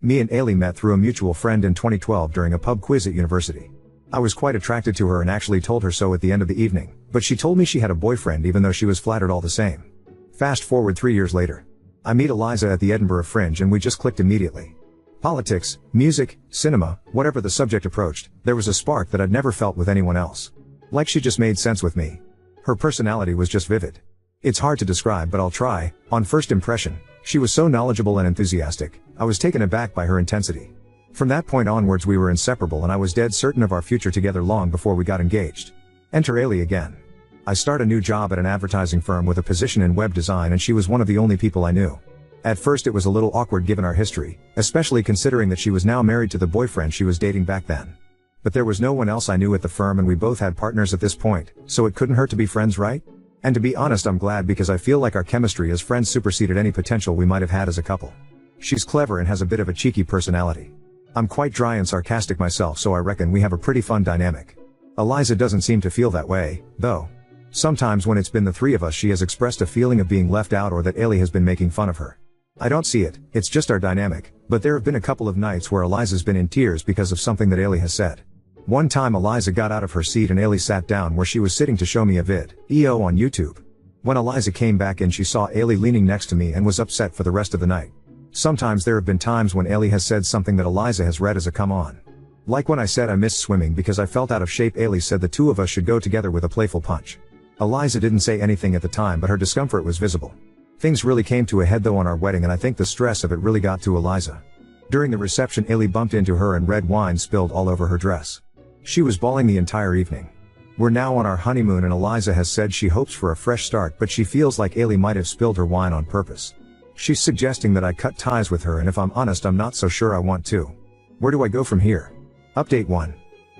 Me and Ailey met through a mutual friend in 2012 during a pub quiz at university. I was quite attracted to her and actually told her so at the end of the evening, but she told me she had a boyfriend even though she was flattered all the same. Fast forward 3 years later. I meet Eliza at the Edinburgh Fringe and we just clicked immediately. Politics, music, cinema, whatever the subject approached, there was a spark that I'd never felt with anyone else. Like she just made sense with me. Her personality was just vivid. It's hard to describe but I'll try. On first impression, she was so knowledgeable and enthusiastic, I was taken aback by her intensity. From that point onwards we were inseparable and I was dead certain of our future together long before we got engaged. Enter Ailey again. I start a new job at an advertising firm with a position in web design and she was one of the only people I knew. At first it was a little awkward given our history, especially considering that she was now married to the boyfriend she was dating back then. But there was no one else I knew at the firm and we both had partners at this point, so it couldn't hurt to be friends, right? And to be honest, I'm glad because I feel like our chemistry as friends superseded any potential we might have had as a couple. She's clever and has a bit of a cheeky personality. I'm quite dry and sarcastic myself, so I reckon we have a pretty fun dynamic. Eliza doesn't seem to feel that way, though. Sometimes when it's been the three of us she has expressed a feeling of being left out or that Ailey has been making fun of her. I don't see it, it's just our dynamic, but there have been a couple of nights where Eliza's been in tears because of something that Ailey has said. One time Eliza got out of her seat and Ailey sat down where she was sitting to show me a video on YouTube. When Eliza came back in she saw Ailey leaning next to me and was upset for the rest of the night. Sometimes there have been times when Ailey has said something that Eliza has read as a come on. Like when I said I missed swimming because I felt out of shape, Ailey said the two of us should go together with a playful punch. Eliza didn't say anything at the time but her discomfort was visible. Things really came to a head though on our wedding and I think the stress of it really got to Eliza. During the reception Ailey bumped into her and red wine spilled all over her dress. She was bawling the entire evening. We're now on our honeymoon and Eliza has said she hopes for a fresh start but she feels like Ailey might have spilled her wine on purpose. She's suggesting that I cut ties with her and if I'm honest I'm not so sure I want to. Where do I go from here? Update 1.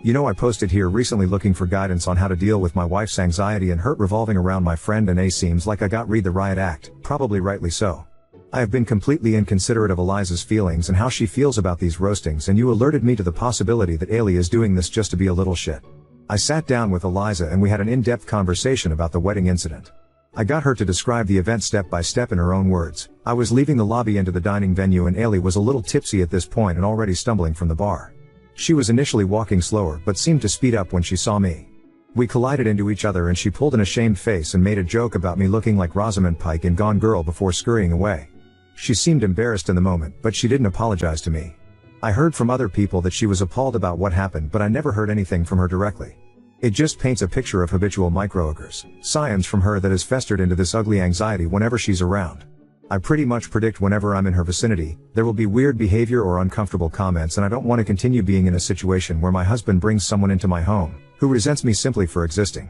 You know I posted here recently looking for guidance on how to deal with my wife's anxiety and hurt revolving around my friend and seems like I got read the riot act, probably rightly so. I have been completely inconsiderate of Eliza's feelings and how she feels about these roastings and you alerted me to the possibility that Ailey is doing this just to be a little shit. I sat down with Eliza and we had an in-depth conversation about the wedding incident. I got her to describe the event step by step in her own words. I was leaving the lobby into the dining venue and Ailey was a little tipsy at this point and already stumbling from the bar. She was initially walking slower but seemed to speed up when she saw me. We collided into each other and she pulled an ashamed face and made a joke about me looking like Rosamund Pike in Gone Girl before scurrying away. She seemed embarrassed in the moment, but she didn't apologize to me. I heard from other people that she was appalled about what happened but I never heard anything from her directly. It just paints a picture of habitual microagressions from her that has festered into this ugly anxiety whenever she's around. I pretty much predict whenever I'm in her vicinity, there will be weird behavior or uncomfortable comments and I don't want to continue being in a situation where my husband brings someone into my home, who resents me simply for existing.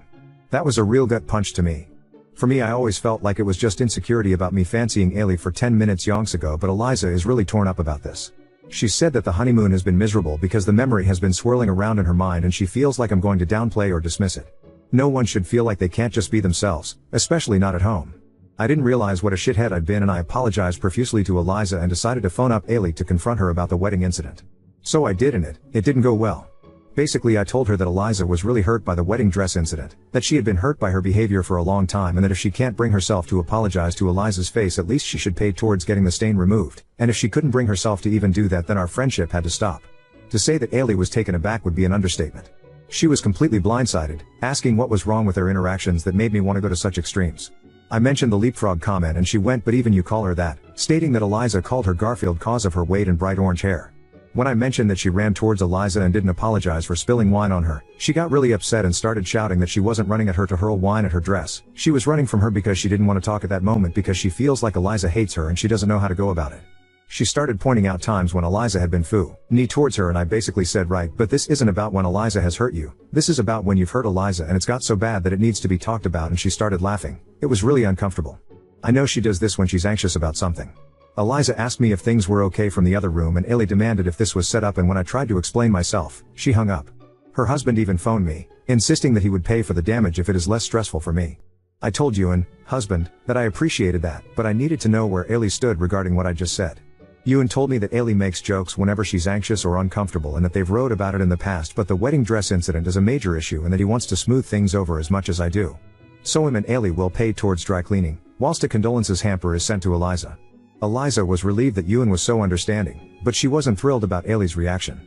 That was a real gut punch to me. For me I always felt like it was just insecurity about me fancying Ailey for 10 minutes yonks ago but Eliza is really torn up about this. She said that the honeymoon has been miserable because the memory has been swirling around in her mind and she feels like I'm going to downplay or dismiss it. No one should feel like they can't just be themselves, especially not at home. I didn't realize what a shithead I'd been and I apologized profusely to Eliza and decided to phone up Ailey to confront her about the wedding incident. So I did and it didn't go well. Basically I told her that Eliza was really hurt by the wedding dress incident, that she had been hurt by her behavior for a long time and that if she can't bring herself to apologize to Eliza's face at least she should pay towards getting the stain removed, and if she couldn't bring herself to even do that then our friendship had to stop. To say that Ailey was taken aback would be an understatement. She was completely blindsided, asking what was wrong with their interactions that made me want to go to such extremes. I mentioned the leapfrog comment and she went but even you call her that, stating that Eliza called her Garfield cause of her weight and bright orange hair. When I mentioned that she ran towards Eliza and didn't apologize for spilling wine on her, she got really upset and started shouting that she wasn't running at her to hurl wine at her dress. She was running from her because she didn't want to talk at that moment because she feels like Eliza hates her and she doesn't know how to go about it. She started pointing out times when Eliza had been foo-knee towards her and I basically said right, but this isn't about when Eliza has hurt you. This is about when you've hurt Eliza and it's got so bad that it needs to be talked about and she started laughing. It was really uncomfortable. I know she does this when she's anxious about something. Eliza asked me if things were okay from the other room and Ailey demanded if this was set up and when I tried to explain myself, she hung up. Her husband even phoned me, insisting that he would pay for the damage if it is less stressful for me. I told Ewan, husband, that I appreciated that, but I needed to know where Ailey stood regarding what I just said. Ewan told me that Ailey makes jokes whenever she's anxious or uncomfortable and that they've wrote about it in the past but the wedding dress incident is a major issue and that he wants to smooth things over as much as I do. So him and Ailey will pay towards dry cleaning, whilst a condolences hamper is sent to Eliza. Eliza was relieved that Ewan was so understanding, but she wasn't thrilled about Ailey's reaction.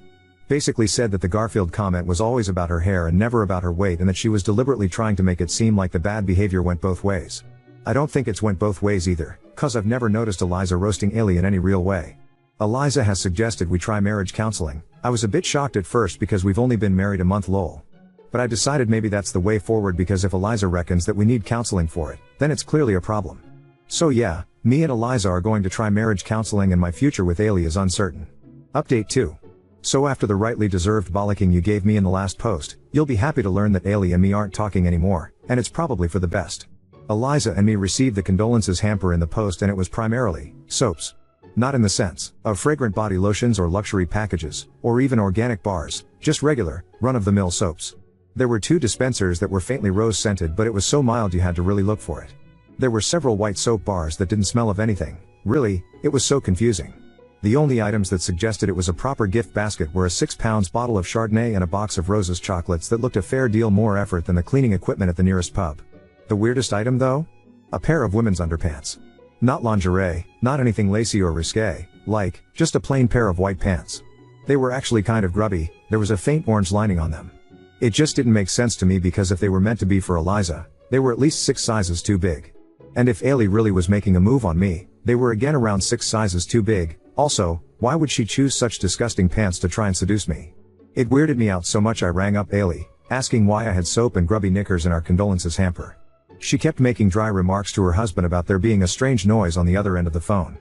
Basically said that the Garfield comment was always about her hair and never about her weight, and that she was deliberately trying to make it seem like the bad behavior went both ways. I don't think it's went both ways either, cause I've never noticed Eliza roasting Ailey in any real way. Eliza has suggested we try marriage counseling. I was a bit shocked at first because we've only been married a month lol. But I decided maybe that's the way forward, because if Eliza reckons that we need counseling for it, then it's clearly a problem. So yeah, me and Eliza are going to try marriage counseling, and my future with Ailey is uncertain. Update 2. So after the rightly deserved bollocking you gave me in the last post, you'll be happy to learn that Ailey and me aren't talking anymore, and it's probably for the best. Eliza and me received the condolences hamper in the post, and it was primarily soaps. Not in the sense of fragrant body lotions or luxury packages, or even organic bars, just regular, run-of-the-mill soaps. There were 2 dispensers that were faintly rose-scented, but it was so mild you had to really look for it. There were several white soap bars that didn't smell of anything. Really, it was so confusing. The only items that suggested it was a proper gift basket were a 6-pound bottle of Chardonnay and a box of Roses chocolates that looked a fair deal more effort than the cleaning equipment at the nearest pub. The weirdest item though? A pair of women's underpants. Not lingerie, not anything lacy or risque, like, just a plain pair of white pants. They were actually kind of grubby, there was a faint orange lining on them. It just didn't make sense to me, because if they were meant to be for Eliza, they were at least 6 sizes too big. And if Ailey really was making a move on me, they were again around 6 sizes too big. Also, why would she choose such disgusting pants to try and seduce me? It weirded me out so much I rang up Ailey, asking why I had soap and grubby knickers in our condolences hamper. She kept making dry remarks to her husband about there being a strange noise on the other end of the phone.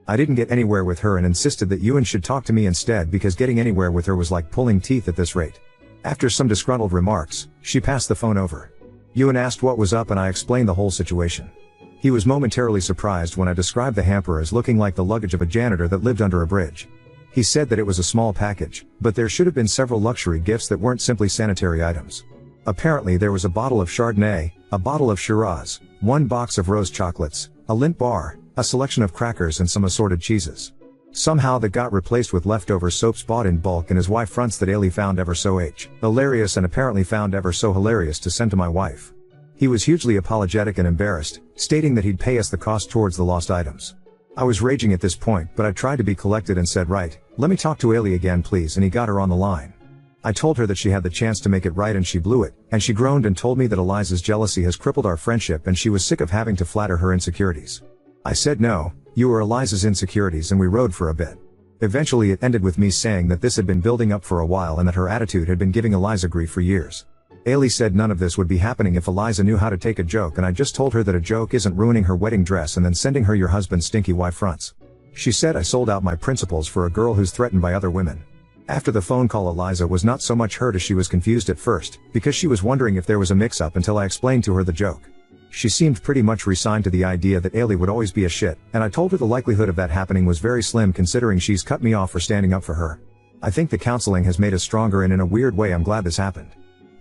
I didn't get anywhere with her and insisted that Ewan should talk to me instead, because getting anywhere with her was like pulling teeth at this rate. After some disgruntled remarks, she passed the phone over. Ewan asked what was up and I explained the whole situation. He was momentarily surprised when I described the hamper as looking like the luggage of a janitor that lived under a bridge. He said that it was a small package, but there should have been several luxury gifts that weren't simply sanitary items. Apparently there was a bottle of Chardonnay, a bottle of Shiraz, 1 box of rose chocolates, a Lindt bar, a selection of crackers and some assorted cheeses. Somehow that got replaced with leftover soaps bought in bulk, and his wife fronts that Ailey found ever so hilarious, and apparently found ever so hilarious to send to my wife. He was hugely apologetic and embarrassed, stating that he'd pay us the cost towards the lost items. I was raging at this point, but I tried to be collected and said, right, let me talk to Ailey again please, and he got her on the line. I told her that she had the chance to make it right and she blew it, and she groaned and told me that Eliza's jealousy has crippled our friendship and she was sick of having to flatter her insecurities. I said no, you were Eliza's insecurities, and we rode for a bit. Eventually it ended with me saying that this had been building up for a while and that her attitude had been giving Eliza grief for years. Ailey said none of this would be happening if Eliza knew how to take a joke, and I just told her that a joke isn't ruining her wedding dress and then sending her your husband's stinky wife fronts. She said I sold out my principles for a girl who's threatened by other women. After the phone call, Eliza was not so much hurt as she was confused at first, because she was wondering if there was a mix-up until I explained to her the joke. She seemed pretty much resigned to the idea that Ailey would always be a shit, and I told her the likelihood of that happening was very slim considering she's cut me off for standing up for her. I think the counseling has made us stronger, and in a weird way I'm glad this happened.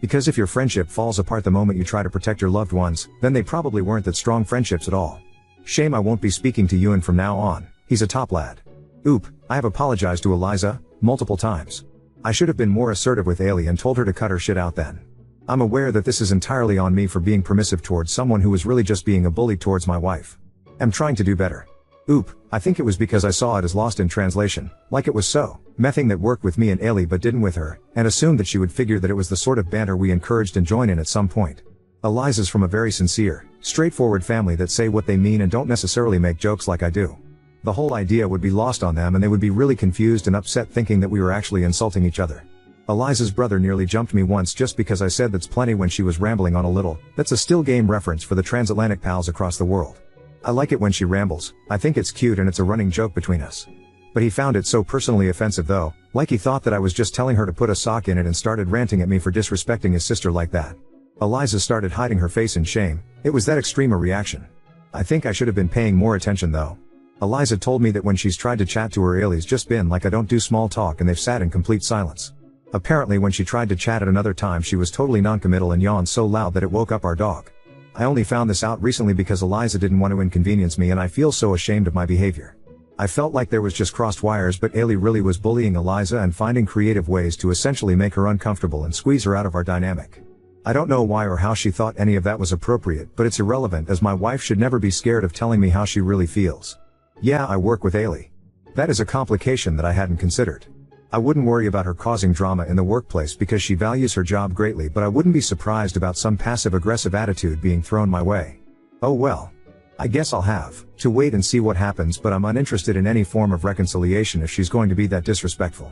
Because if your friendship falls apart the moment you try to protect your loved ones, then they probably weren't that strong friendships at all. Shame I won't be speaking to Ewan from now on, he's a top lad. Oop, I have apologized to Eliza multiple times. I should have been more assertive with Ailey and told her to cut her shit out then. I'm aware that this is entirely on me for being permissive towards someone who was really just being a bully towards my wife. I'm trying to do better. Oop, I think it was because I saw it as lost in translation, like it was so mething that worked with me and Ailey but didn't with her, and assumed that she would figure that it was the sort of banter we encouraged and join in at some point. Eliza's from a very sincere, straightforward family that say what they mean and don't necessarily make jokes like I do. The whole idea would be lost on them and they would be really confused and upset thinking that we were actually insulting each other. Eliza's brother nearly jumped me once just because I said that's plenty when she was rambling on a little. That's a still game reference for the transatlantic pals across the world. I like it when she rambles, I think it's cute and it's a running joke between us. But he found it so personally offensive though, like he thought that I was just telling her to put a sock in it and started ranting at me for disrespecting his sister like that. Eliza started hiding her face in shame, it was that extreme a reaction. I think I should have been paying more attention though. Eliza told me that when she's tried to chat to her, Ailey's just been like I don't do small talk and they've sat in complete silence. Apparently when she tried to chat at another time she was totally non-committal and yawned so loud that it woke up our dog. I only found this out recently because Eliza didn't want to inconvenience me and I feel so ashamed of my behavior. I felt like there was just crossed wires, but Ailey really was bullying Eliza and finding creative ways to essentially make her uncomfortable and squeeze her out of our dynamic. I don't know why or how she thought any of that was appropriate, but it's irrelevant as my wife should never be scared of telling me how she really feels. Yeah, I work with Ailey. That is a complication that I hadn't considered. I wouldn't worry about her causing drama in the workplace because she values her job greatly, but I wouldn't be surprised about some passive-aggressive attitude being thrown my way. Oh well. I guess I'll have to wait and see what happens, but I'm uninterested in any form of reconciliation if she's going to be that disrespectful.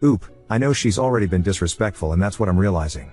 Oop, I know she's already been disrespectful and that's what I'm realizing.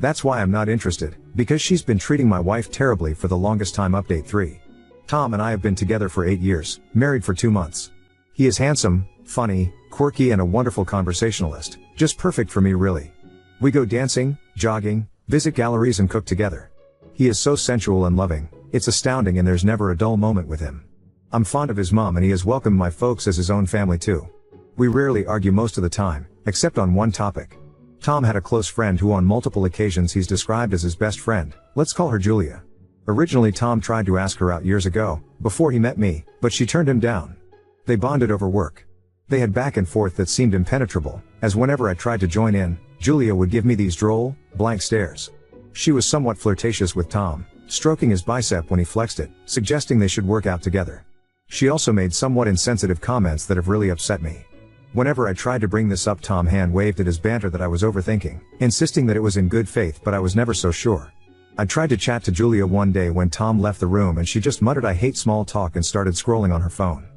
That's why I'm not interested, because she's been treating my wife terribly for the longest time. Update 3. Tom and I have been together for 8 years, married for 2 months. He is handsome, funny, quirky and a wonderful conversationalist, just perfect for me really. We go dancing, jogging, visit galleries and cook together. He is so sensual and loving, it's astounding and there's never a dull moment with him. I'm fond of his mom and he has welcomed my folks as his own family too. We rarely argue most of the time, except on one topic. Tom had a close friend who on multiple occasions he's described as his best friend, let's call her Julia. Originally Tom tried to ask her out years ago, before he met me, but she turned him down. They bonded over work. They had back and forth that seemed impenetrable, as whenever I tried to join in, Julia would give me these droll, blank stares. She was somewhat flirtatious with Tom, stroking his bicep when he flexed it, suggesting they should work out together. She also made somewhat insensitive comments that have really upset me. Whenever I tried to bring this up, Tom hand-waved at his banter that I was overthinking, insisting that it was in good faith, but I was never so sure. I tried to chat to Julia one day when Tom left the room and she just muttered "I hate small talk" and started scrolling on her phone.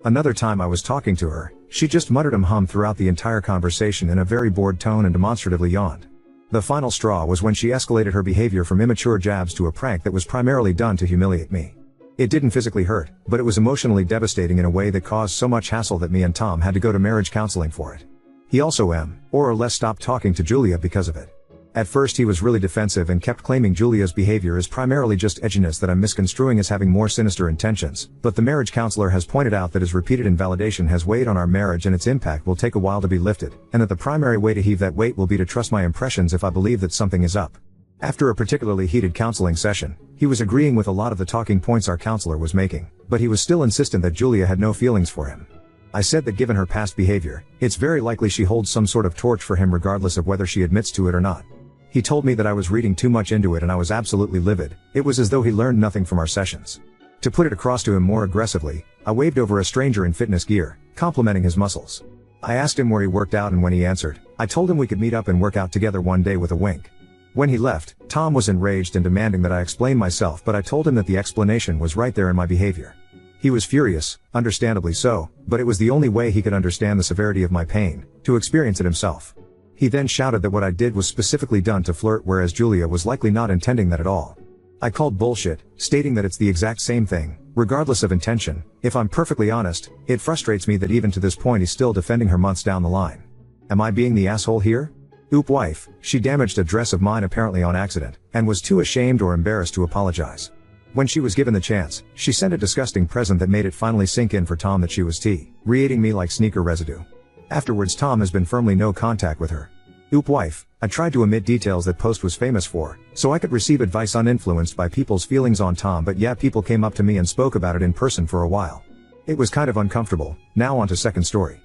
Another time I was talking to her, she just muttered throughout the entire conversation in a very bored tone and demonstratively yawned. The final straw was when she escalated her behavior from immature jabs to a prank that was primarily done to humiliate me. It didn't physically hurt, but it was emotionally devastating in a way that caused so much hassle that me and Tom had to go to marriage counseling for it. He also more or less stopped talking to Julia because of it. At first he was really defensive and kept claiming Julia's behavior is primarily just edginess that I'm misconstruing as having more sinister intentions, but the marriage counselor has pointed out that his repeated invalidation has weighed on our marriage and its impact will take a while to be lifted, and that the primary way to heave that weight will be to trust my impressions if I believe that something is up. After a particularly heated counseling session, he was agreeing with a lot of the talking points our counselor was making, but he was still insistent that Julia had no feelings for him. I said that given her past behavior, it's very likely she holds some sort of torch for him regardless of whether she admits to it or not. He told me that I was reading too much into it and I was absolutely livid. It was as though he learned nothing from our sessions. To put it across to him more aggressively, I waved over a stranger in fitness gear, complimenting his muscles. I asked him where he worked out and when he answered, I told him we could meet up and work out together one day with a wink. When he left, Tom was enraged and demanding that I explain myself, but I told him that the explanation was right there in my behavior. He was furious, understandably so, but it was the only way he could understand the severity of my pain, to experience it himself. He then shouted that what I did was specifically done to flirt, whereas Julia was likely not intending that at all. I called bullshit, stating that it's the exact same thing, regardless of intention. If I'm perfectly honest, it frustrates me that even to this point he's still defending her months down the line. Am I being the asshole here? Oop wife, she damaged a dress of mine apparently on accident, and was too ashamed or embarrassed to apologize. When she was given the chance, she sent a disgusting present that made it finally sink in for Tom that she was T-rating me like sneaker residue. Afterwards Tom has been firmly no contact with her. Oop wife, I tried to omit details that Post was famous for, so I could receive advice uninfluenced by people's feelings on Tom, but yeah, people came up to me and spoke about it in person for a while. It was kind of uncomfortable. Now on to second story.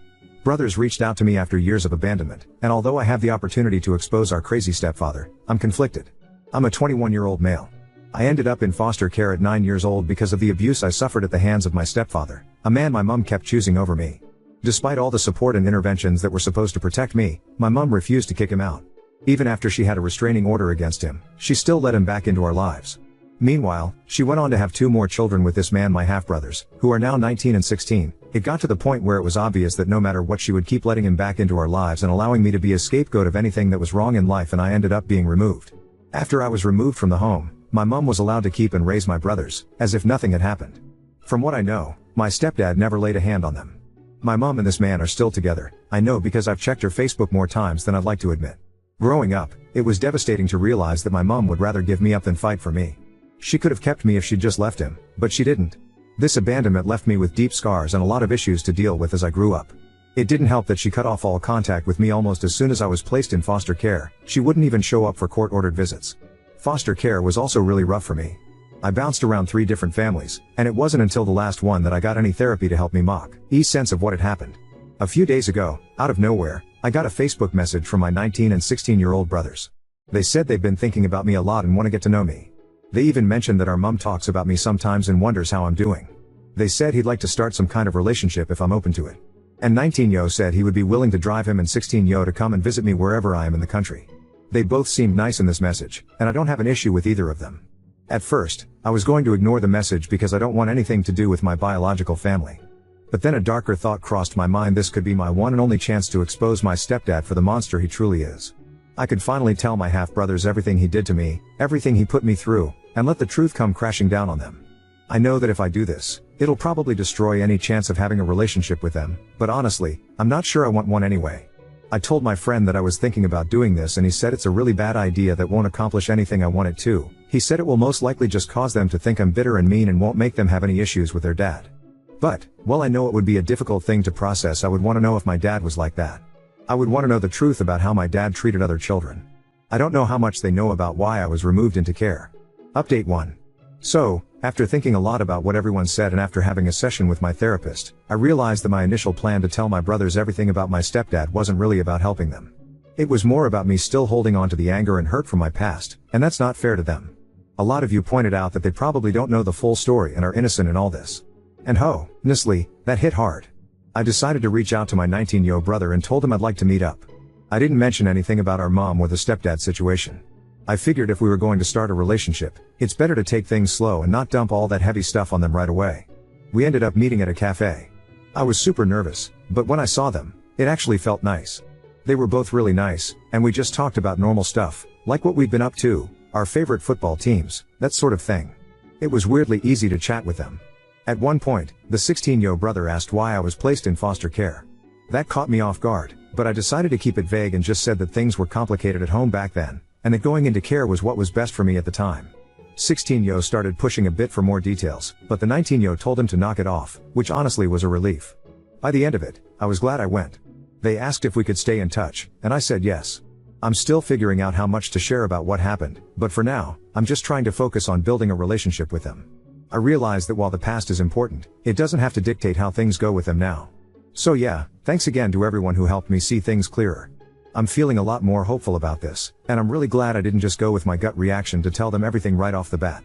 Brothers reached out to me after years of abandonment, and although I have the opportunity to expose our crazy stepfather, I'm conflicted. I'm a 21-year-old male. I ended up in foster care at 9 years old because of the abuse I suffered at the hands of my stepfather, a man my mom kept choosing over me. Despite all the support and interventions that were supposed to protect me, my mom refused to kick him out. Even after she had a restraining order against him, she still let him back into our lives. Meanwhile, she went on to have 2 more children with this man, my half-brothers, who are now 19 and 16. It got to the point where it was obvious that no matter what she would keep letting him back into our lives and allowing me to be a scapegoat of anything that was wrong in life, and I ended up being removed. After I was removed from the home, my mom was allowed to keep and raise my brothers, as if nothing had happened. From what I know, my stepdad never laid a hand on them. My mom and this man are still together, I know because I've checked her Facebook more times than I'd like to admit. Growing up, it was devastating to realize that my mom would rather give me up than fight for me. She could have kept me if she'd just left him, but she didn't. This abandonment left me with deep scars and a lot of issues to deal with as I grew up. It didn't help that she cut off all contact with me almost as soon as I was placed in foster care. She wouldn't even show up for court-ordered visits. Foster care was also really rough for me. I bounced around 3 different families, and it wasn't until the last one that I got any therapy to help me make sense of what had happened. A few days ago, out of nowhere, I got a Facebook message from my 19 and 16-year-old brothers. They said they've been thinking about me a lot and want to get to know me. They even mentioned that our mom talks about me sometimes and wonders how I'm doing. They said he'd like to start some kind of relationship if I'm open to it. And 19yo said he would be willing to drive him and 16yo to come and visit me wherever I am in the country. They both seemed nice in this message, and I don't have an issue with either of them. At first, I was going to ignore the message because I don't want anything to do with my biological family. But then a darker thought crossed my mind: this could be my one and only chance to expose my stepdad for the monster he truly is. I could finally tell my half-brothers everything he did to me, everything he put me through, and let the truth come crashing down on them. I know that if I do this, it'll probably destroy any chance of having a relationship with them, but honestly, I'm not sure I want one anyway. I told my friend that I was thinking about doing this, and he said it's a really bad idea that won't accomplish anything I want it to. He said it will most likely just cause them to think I'm bitter and mean and won't make them have any issues with their dad. But, while I know it would be a difficult thing to process, I would want to know if my dad was like that. I would want to know the truth about how my dad treated other children. I don't know how much they know about why I was removed into care. Update 1. So, after thinking a lot about what everyone said and after having a session with my therapist, I realized that my initial plan to tell my brothers everything about my stepdad wasn't really about helping them. It was more about me still holding on to the anger and hurt from my past, and that's not fair to them. A lot of you pointed out that they probably don't know the full story and are innocent in all this. And honestly, that hit hard. I decided to reach out to my 19yo brother and told him I'd like to meet up. I didn't mention anything about our mom or the stepdad situation. I figured if we were going to start a relationship, it's better to take things slow and not dump all that heavy stuff on them right away. We ended up meeting at a cafe. I was super nervous, but when I saw them, it actually felt nice. They were both really nice, and we just talked about normal stuff, like what we've been up to, our favorite football teams, that sort of thing. It was weirdly easy to chat with them. At one point, the 16yo brother asked why I was placed in foster care. That caught me off guard, but I decided to keep it vague and just said that things were complicated at home back then, and that going into care was what was best for me at the time. 16yo started pushing a bit for more details, but the 19yo told him to knock it off, which honestly was a relief. By the end of it, I was glad I went. They asked if we could stay in touch, and I said yes. I'm still figuring out how much to share about what happened, but for now, I'm just trying to focus on building a relationship with them. I realize that while the past is important, it doesn't have to dictate how things go with them now. So yeah, thanks again to everyone who helped me see things clearer. I'm feeling a lot more hopeful about this, and I'm really glad I didn't just go with my gut reaction to tell them everything right off the bat.